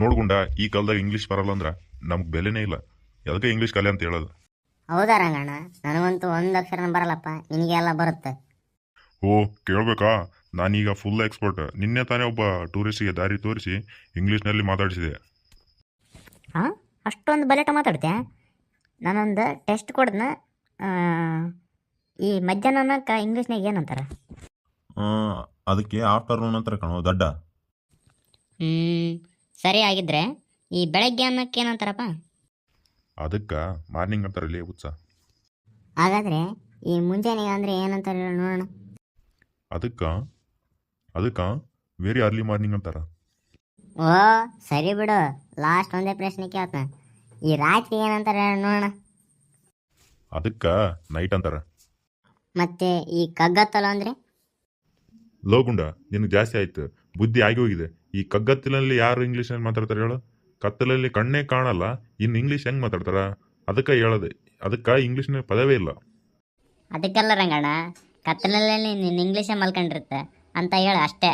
ನೋಡ್ಗುಂಡ ಈ ಕಾಲದಾಗ ಇಂಗ್ಲೀಷ್ ಬರಲ್ಲ ಅಂದ್ರೆ ನಮ್ಗೆ ಬೆಲೆನೇ ಇಲ್ಲ. ಅದಕ್ಕೆ ಇಂಗ್ಲೀಷ್ ಕಲೆ ಅಂತ ಹೇಳೋದು. ಹೌದಾ ರಂಗಣ್ಣ, ನನಗಂತೂ ಒಂದು ಅಕ್ಷರ ಬರಲ್ಲಪ್ಪ, ನಿನಗೆ ಎಲ್ಲ ಬರುತ್ತೆ. ಓ ಕೇಳ್ಬೇಕಾ? ನಾನೀಗ ಫುಲ್ ಎಕ್ಸ್ಪರ್ಟ್. ನಿನ್ನೆ ತಾನೇ ಒಬ್ಬ ಟೂರಿಸ್ಟಿಗೆ ದಾರಿ ತೋರಿಸಿ ಇಂಗ್ಲೀಷ್ನಲ್ಲಿ ಮಾತಾಡಿಸಿದೆ. ಹಾಂ, ಅಷ್ಟೊಂದು ಬಲೆಟ ಮಾತಾಡ್ತೀಯ? ನಾನೊಂದು ಟೆಸ್ಟ್ ಕೊಡ್ದನ. ಈ ಮಧ್ಯಾಹ್ನಕ್ಕೆ ಇಂಗ್ಲೀಷ್ನಾಗ ಏನಂತಾರೆ? ಅದಕ್ಕೆ ಆಫ್ಟರ್ನೂನ್ ಅಂತಾರೆ ಕಣೋ ದಡ್ಡ. ಹ್ಞೂ, ಸರಿ ಆಗಿದ್ರೆ ಈ ಬೆಳಗ್ಗೆ ಅನ್ನಕ್ಕೆ ಏನಂತಾರಪ್ಪ? ಅದಕ್ಕೆ ಮಾರ್ನಿಂಗ್ ಅಂತಾರಲ್ಲಿ ಉತ್ಸ. ಹಾಗಾದರೆ ಈ ಮುಂಜಾನೆ ಅಂದರೆ ಏನಂತಾರೆ ಹೇಳು ನೋಡೋಣ. ಅದಕ್ಕೆ ವೆರಿ ಅರ್ಲಿ ಮಾರ್ನಿಂಗ್ ಅಂತಾರ. ಓ ಸರಿ ಬಿಡು, ಲಾಸ್ಟ್ ಒಂದೇ ಪ್ರಶ್ನೆ ಕೇಳ್ತಾನೆ. ಈ ರಾತ್ರಿ ಏನಂತಾರೆ ಹೇಳು ನೋಡೋಣ. ಅದಕ್ಕೆ ನೈಟ್ ಅಂತಾರ. ಮತ್ತೆ ಈ ಕಗ್ಗತ್ತಲು ಅಂದರೆ? ಲೋಗುಂಡ, ನಿನಗೆ ಜಾಸ್ತಿ ಆಯ್ತು, ಬುದ್ಧಿ ಆಗಿ ಹೋಗಿದೆ. ಈ ಕಗ್ಗತ್ತಿನಲ್ಲಿ ಯಾರು ಇಂಗ್ಲೀಷಲ್ಲಿ ಮಾತಾಡ್ತಾರೆ ಹೇಳು? ಕತ್ತಲಲ್ಲಿ ಕಣ್ಣೇ ಕಾಣಲ್ಲ, ಇನ್ನು ಇಂಗ್ಲೀಷ್ ಹೆಂಗೆ ಮಾತಾಡ್ತಾರ? ಅದಕ್ಕೆ ಹೇಳೋದು, ಅದಕ್ಕೆ ಇಂಗ್ಲೀಷ್ನ ಪದವೇ ಇಲ್ಲ. ಅದಕ್ಕೆಲ್ಲ ರಂಗಣ್ಣ, ಕತ್ತಲಲ್ಲಿ ನಿನ್ನ ಇಂಗ್ಲೀಷೇ ಮಲ್ಕೊಂಡಿರುತ್ತೆ ಅಂತ ಹೇಳು ಅಷ್ಟೇ.